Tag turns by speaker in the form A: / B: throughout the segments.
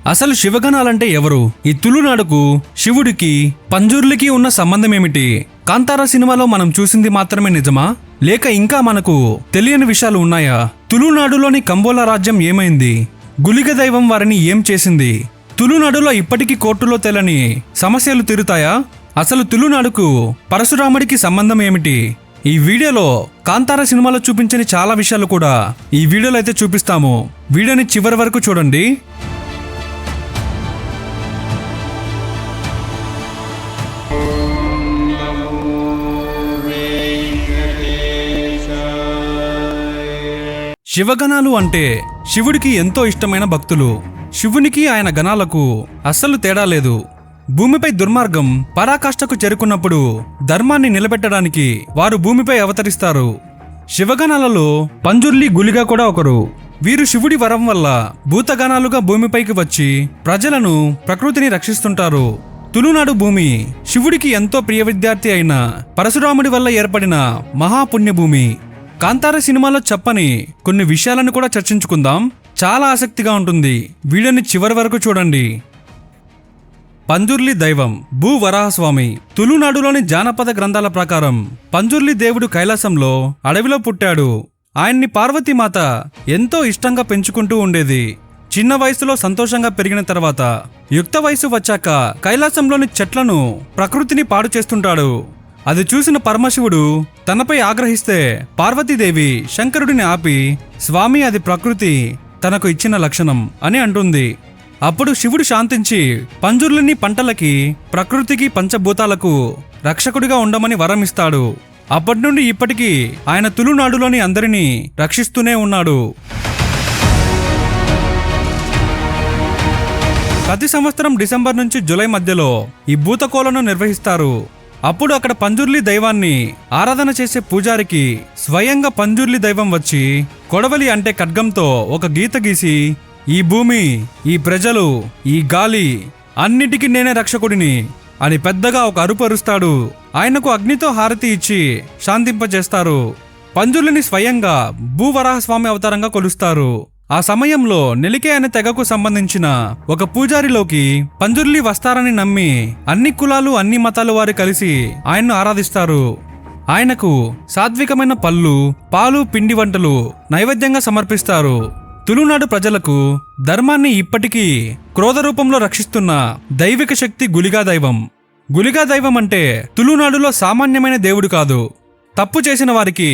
A: అసలు శివగణాలంటే ఎవరు? ఈ తులునాడుకు శివుడికి పంజుర్లికి ఉన్న సంబంధం ఏమిటి? కాంతారా సినిమాలో మనం చూసింది మాత్రమే నిజమా, లేక ఇంకా మనకు తెలియని విషయాలు ఉన్నాయా? తులునాడులోని కంబోలా రాజ్యం ఏమైంది? గుళిగ దైవం వారిని ఏం చేసింది? తులునాడులో ఇప్పటికీ కోర్టులో తెలని సమస్యలు తీరుతాయా? అసలు తులునాడుకు పరశురాముడికి సంబంధం ఏమిటి? ఈ వీడియోలో కాంతారా సినిమాలో చూపించని చాలా విషయాలు కూడా ఈ వీడియోలో అయితే చూపిస్తాము. వీడియోని చివరి వరకు చూడండి. శివగణాలు అంటే శివుడికి ఎంతో ఇష్టమైన భక్తులు. శివునికి ఆయన గణాలకు అస్సలు తేడా లేదు. భూమిపై దుర్మార్గం పరాకాష్ఠకు చేరుకున్నప్పుడు ధర్మాన్ని నిలబెట్టడానికి వారు భూమిపై అవతరిస్తారు. శివగణాలలో పంజుర్లి గుళిగ కూడా ఒకరు. వీరు శివుడి వరం వల్ల భూతగణాలుగా భూమిపైకి వచ్చి ప్రజలను ప్రకృతిని రక్షిస్తుంటారు. తులునాడు భూమి శివుడికి ఎంతో ప్రియ విద్యార్థి అయిన పరశురాముడి వల్ల ఏర్పడిన మహాపుణ్యభూమి. కాంతారా సినిమాలో చెప్పని కొన్ని విషయాలను కూడా చర్చించుకుందాం. చాలా ఆసక్తిగా ఉంటుంది. వీడియోని చివరి వరకు చూడండి. పంజుర్లి దైవం భూవరాహస్వామి. తులునాడులోని జానపద గ్రంథాల ప్రకారం పంజుర్లి దేవుడు కైలాసంలో అడవిలో పుట్టాడు. ఆయన్ని పార్వతీమాత ఎంతో ఇష్టంగా పెంచుకుంటూ ఉండేది. చిన్న వయసులో సంతోషంగా పెరిగిన తర్వాత యుక్త వయసు వచ్చాక కైలాసంలోని చెట్లను ప్రకృతిని పాడు చేస్తుంటాడు. అది చూసిన పరమశివుడు తనపై ఆగ్రహిస్తే పార్వతీదేవి శంకరుడిని ఆపి, స్వామి, అది ప్రకృతి తనకు ఇచ్చిన లక్షణం అని అంటుంది. అప్పుడు శివుడు శాంతించి పంజుర్లిని పంటలకి, ప్రకృతికి, పంచభూతాలకు రక్షకుడిగా ఉండమని వరం ఇస్తాడు. అప్పటి నుండి ఇప్పటికీ ఆయన తులునాడులోని అందరినీ రక్షిస్తూనే ఉన్నాడు. ప్రతి సంవత్సరం డిసెంబర్ నుంచి జూలై మధ్యలో ఈ భూతకోలను నిర్వహిస్తారు. అప్పుడు అక్కడ పంజుర్లి దైవాన్ని ఆరాధన చేసే పూజారికి స్వయంగా పంజుర్లి దైవం వచ్చి కొడవలి అంటే ఖడ్గంతో ఒక గీత గీసి, ఈ భూమి, ఈ ప్రజలు, ఈ గాలి అన్నిటికీ నేనే రక్షకుడిని అని పెద్దగా ఒక అరుపు అరుస్తాడు. ఆయనకు అగ్నితో హారతి ఇచ్చి శాంతింపజేస్తారు. పంజుర్లిని స్వయంగా భూవరాహస్వామి అవతారంగా కొలుస్తారు. ఆ సమయంలో నెలికే అనే తెగకు సంబంధించిన ఒక పూజారిలోకి పంజుర్లి వస్తారని నమ్మి అన్ని కులాలు, అన్ని మతాలు వారు కలిసి ఆయన్ను ఆరాధిస్తారు. ఆయనకు సాత్వికమైన పళ్ళు, పాలు, పిండి వంటలు నైవేద్యంగా సమర్పిస్తారు. తులునాడు ప్రజలకు ధర్మాన్ని ఇప్పటికీ క్రోధ రూపంలో రక్షిస్తున్న దైవిక శక్తి గుళిగా దైవం. గుళిగా దైవం అంటే తులునాడులో సామాన్యమైన దేవుడు కాదు. తప్పు చేసిన వారికి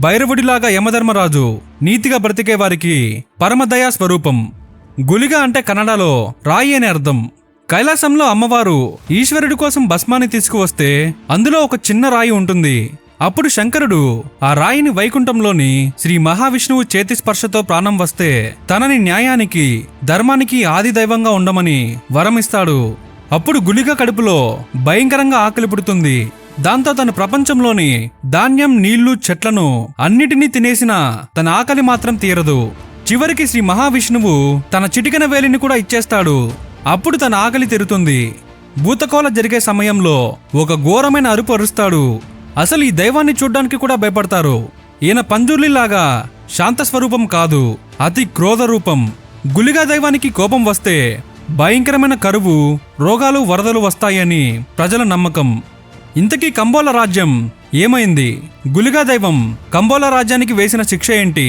A: భైరవుడిలాగా యమధర్మరాజు, నీతిగా బ్రతికే వారికి పరమదయా స్వరూపం. గుళిగ అంటే కన్నడలో రాయి అని అర్థం. కైలాసంలో అమ్మవారు ఈశ్వరుడి కోసం భస్మాన్ని తీసుకువస్తే అందులో ఒక చిన్న రాయి ఉంటుంది. అప్పుడు శంకరుడు ఆ రాయిని వైకుంఠంలోని శ్రీ మహావిష్ణువు చేతి స్పర్శతో ప్రాణం వస్తే తనని న్యాయానికి, ధర్మానికి ఆది దైవంగా ఉండమని వరమిస్తాడు. అప్పుడు గుళిగ కడుపులో భయంకరంగా ఆకలి పుడుతుంది. దాంతో తన ప్రపంచంలోని ధాన్యం, నీళ్లు, చెట్లను అన్నిటినీ తినేసిన తన ఆకలి మాత్రం తీరదు. చివరికి శ్రీ మహావిష్ణువు తన చిటికెన వేలిని కూడా ఇచ్చేస్తాడు. అప్పుడు తన ఆకలి తీరుతుంది. భూతకోల జరిగే సమయంలో ఒక ఘోరమైన అరుపు అరుస్తాడు. అసలు ఈ దైవాన్ని చూడ్డానికి కూడా భయపడతారు. ఈయన పంజుర్లిలాగా శాంత స్వరూపం కాదు, అతి క్రోధ రూపం. గుళిగా దైవానికి కోపం వస్తే భయంకరమైన కరువు, రోగాలు, వరదలు వస్తాయని ప్రజల నమ్మకం. ఇంతకీ కంబోలా రాజ్యం ఏమైంది? గుళిగా దైవం కంబోలా రాజ్యానికి వేసిన శిక్ష ఏంటి?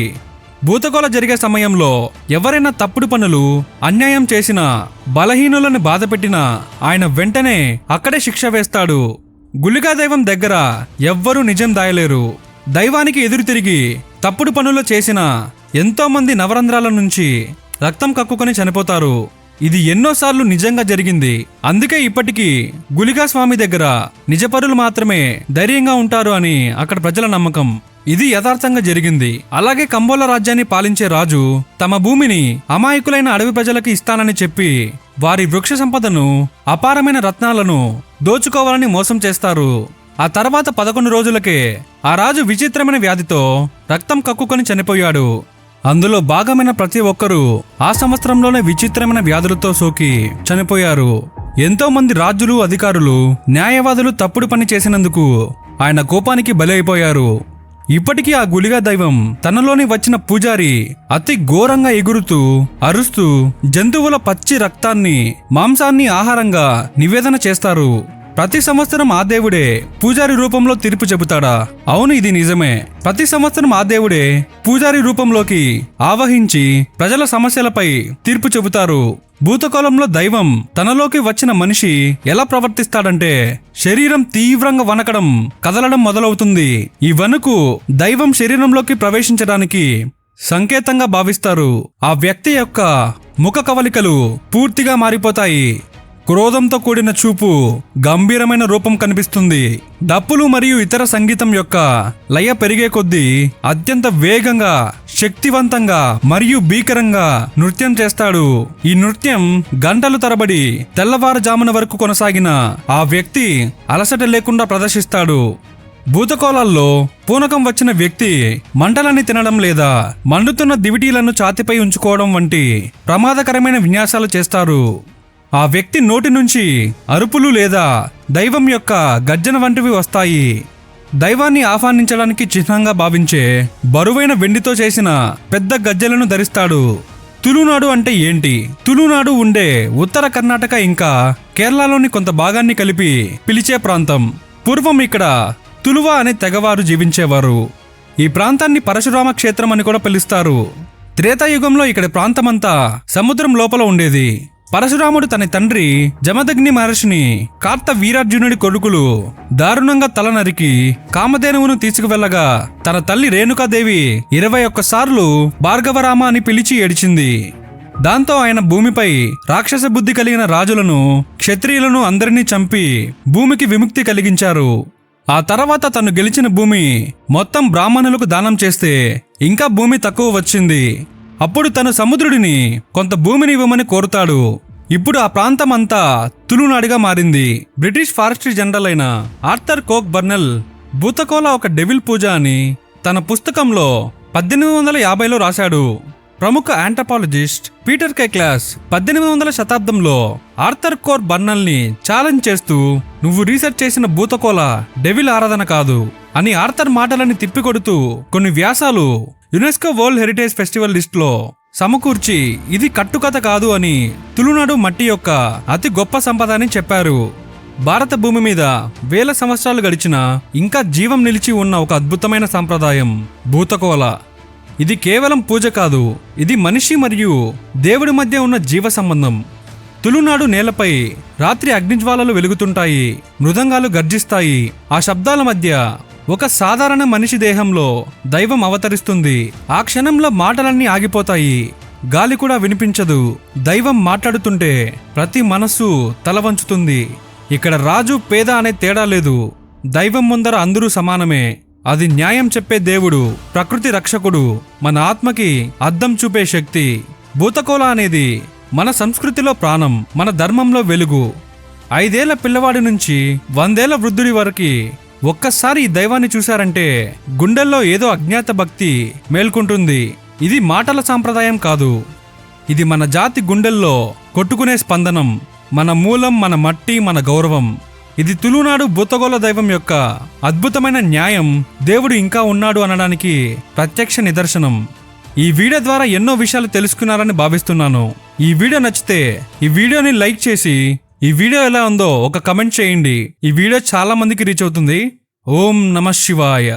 A: భూతకోల జరిగే సమయంలో ఎవరైనా తప్పుడు పనులు, అన్యాయం చేసినా, బలహీనులను బాధపెట్టినా ఆయన వెంటనే అక్కడే శిక్ష వేస్తాడు. గుళిగా దైవం దగ్గర ఎవ్వరూ నిజం దాయలేరు. దైవానికి ఎదురు తిరిగి తప్పుడు పనులు చేసిన ఎంతో మంది నవరంధ్రాల నుంచి రక్తం కక్కుకొని చనిపోతారు. ఇది ఎన్నోసార్లు నిజంగా జరిగింది. అందుకే ఇప్పటికీ గుళిగా స్వామి దగ్గర నిజపరులు మాత్రమే ధైర్యంగా ఉంటారు అని అక్కడ ప్రజల నమ్మకం. ఇది యథార్థంగా జరిగింది. అలాగే కంబోలా రాజ్యాన్ని పాలించే రాజు తమ భూమిని అమాయకులైన అడవి ప్రజలకు ఇస్తానని చెప్పి వారి వృక్ష సంపదను, అపారమైన రత్నాలను దోచుకోవాలని మోసం చేస్తారు. ఆ తర్వాత 11 రోజులకే ఆ రాజు విచిత్రమైన వ్యాధితో రక్తం కక్కుకొని చనిపోయాడు. అందులో భాగమైన ప్రతి ఒక్కరూ ఆ సంవత్సరంలోనే విచిత్రమైన వ్యాధులతో సోకి చనిపోయారు. ఎంతో మంది రాజులు, అధికారులు, న్యాయవాదులు తప్పుడు పని చేసినందుకు ఆయన కోపానికి బలి అయిపోయారు. ఇప్పటికీ ఆ గుళిగా దైవం తనలోని వచ్చిన పూజారి అతి ఘోరంగా ఎగురుతూ అరుస్తూ జంతువుల పచ్చి రక్తాన్ని మాంసాన్ని ఆహారంగా నివేదన చేస్తారు. ప్రతి సంవత్సరం ఆ దేవుడే పూజారి రూపంలో తీర్పు చెబుతాడా? అవును, ఇది నిజమే. ప్రతి సంవత్సరం ఆ దేవుడే పూజారి రూపంలోకి ఆవహించి ప్రజల సమస్యలపై తీర్పు చెబుతారు. భూతకాలంలో దైవం తనలోకి వచ్చిన మనిషి ఎలా ప్రవర్తిస్తాడంటే శరీరం తీవ్రంగా వణకడం, కదలడం మొదలవుతుంది. ఈ వణుకు దైవం శరీరంలోకి ప్రవేశించడానికి సంకేతంగా భావిస్తారు. ఆ వ్యక్తి యొక్క ముఖ కవలికలు పూర్తిగా మారిపోతాయి. క్రోధంతో కూడిన చూపు, గంభీరమైన రూపం కనిపిస్తుంది. డప్పులు మరియు ఇతర సంగీతం యొక్క లయ పెరిగే కొద్దీ అత్యంత వేగంగా, శక్తివంతంగా మరియు భీకరంగా నృత్యం చేస్తాడు. ఈ నృత్యం గంటలు తరబడి తెల్లవారుజామున వరకు కొనసాగిన ఆ వ్యక్తి అలసట లేకుండా ప్రదర్శిస్తాడు. భూతకోలాల్లో పూనకం వచ్చిన వ్యక్తి మంటలని తినడం లేదా మండుతున్న దివిటీలను ఛాతిపై ఉంచుకోవడం వంటి ప్రమాదకరమైన విన్యాసాలు చేస్తారు. ఆ వ్యక్తి నోటి నుంచి అరుపులు లేదా దైవం యొక్క గర్జన వంటివి వస్తాయి. దైవాన్ని ఆహ్వానించడానికి చిహ్నంగా భావించే బరువైన వెండితో చేసిన పెద్ద గజ్జెలను ధరిస్తాడు. తులునాడు అంటే ఏంటి? తులునాడు ఉండే ఉత్తర కర్ణాటక ఇంకా కేరళలోని కొంత భాగాన్ని కలిపి పిలిచే ప్రాంతం. పూర్వం ఇక్కడ తులువ అనే తెగవారు జీవించేవారు. ఈ ప్రాంతాన్ని పరశురామ క్షేత్రం అని కూడా పిలుస్తారు. త్రేతాయుగంలో ఇక్కడ ప్రాంతమంతా సముద్రం లోపల ఉండేది. పరశురాముడు తన తండ్రి జమదగ్ని మహర్షిని కార్త వీరార్జునుడి కొడుకులు దారుణంగా తల నరికి కామధేనువును తీసుకువెళ్లగా తన తల్లి రేణుకాదేవి 21 సార్లు భార్గవరామ అని పిలిచి ఏడిచింది. దాంతో ఆయన భూమిపై రాక్షస బుద్ధి కలిగిన రాజులను, క్షత్రియులను అందరినీ చంపి భూమికి విముక్తి కలిగించారు. ఆ తర్వాత తను గెలిచిన భూమి మొత్తం బ్రాహ్మణులకు దానం చేస్తే ఇంకా భూమి తక్కువ వచ్చింది. అప్పుడు తను సముద్రుడిని కొంత భూమిని ఇవ్వమని కోరుతాడు. ఇప్పుడు ఆ ప్రాంతం అంతా తులునాడుగా మారింది. బ్రిటిష్ ఫారెస్ట్రీ జనరల్ అయిన ఆర్థర్ కోక్ బర్నెల్ భూతకోల ఒక డెవిల్ పూజ అని తన పుస్తకంలో 1850లో రాశాడు. ప్రముఖ ఆంథ్రోపాలజిస్ట్ పీటర్ కెక్లాస్ 1800వ శతాబ్దంలో ఆర్థర్ కోర్ బర్నెల్ ని ఛాలెంజ్ చేస్తూ, నువ్వు రీసెర్చ్ చేసిన భూతకోల డెవిల్ ఆరాధన కాదు అని ఆర్థర్ మాటలని తిప్పికొడుతూ కొన్ని వ్యాసాలు యునెస్కో వరల్డ్ హెరిటేజ్ ఫెస్టివల్ లిస్ట్లో సమకూర్చి ఇది కట్టుకథ కాదు అని తులునాడు మట్టి యొక్క అతి గొప్ప సంపద అని చెప్పారు. భారత భూమి మీద వేల సంవత్సరాలు గడిచినా ఇంకా జీవం నిలిచి ఉన్న ఒక అద్భుతమైన సంప్రదాయం భూతకోల. ఇది కేవలం పూజ కాదు, ఇది మనిషి మరియు దేవుడి మధ్య ఉన్న జీవ సంబంధం. తులునాడు నేలపై రాత్రి అగ్నిజ్వాలలు వెలుగుతుంటాయి, మృదంగాలు గర్జిస్తాయి. ఆ శబ్దాల మధ్య ఒక సాధారణ మనిషి దేహంలో దైవం అవతరిస్తుంది. ఆ క్షణంలో మాటలన్నీ ఆగిపోతాయి, గాలి కూడా వినిపించదు. దైవం మాట్లాడుతుంటే ప్రతి మనస్సు తల వంచుతుంది. ఇక్కడ రాజు పేద అనే తేడా లేదు. దైవం ముందర అందరూ సమానమే. అది న్యాయం చెప్పే దేవుడు, ప్రకృతి రక్షకుడు, మన ఆత్మకి అద్దం చూపే శక్తి. భూతకోల అనేది మన సంస్కృతిలో ప్రాణం, మన ధర్మంలో వెలుగు. 5 ఏళ్ల పిల్లవాడి నుంచి 100 ఏళ్ల వృద్ధుడి వరకు ఒక్కసారి ఈ దైవాన్ని చూశారంటే గుండెల్లో ఏదో అజ్ఞాత భక్తి మేల్కొంటుంది. ఇది మాటల సాంప్రదాయం కాదు, ఇది మన జాతి గుండెల్లో కొట్టుకునే స్పందనం, మన మూలం, మన మట్టి, మన గౌరవం. ఇది తులునాడు భూతకోల దైవం యొక్క అద్భుతమైన న్యాయం. దేవుడు ఇంకా ఉన్నాడు అనడానికి ప్రత్యక్ష నిదర్శనం. ఈ వీడియో ద్వారా ఎన్నో విషయాలు తెలుసుకున్నారని భావిస్తున్నాను. ఈ వీడియో నచ్చితే ఈ వీడియోని లైక్ చేసి ఈ వీడియో ఎలా ఉందో ఒక కమెంట్ చేయండి. ఈ వీడియో చాలా మందికి రీచ్ అవుతుంది. ఓం నమః శివాయ.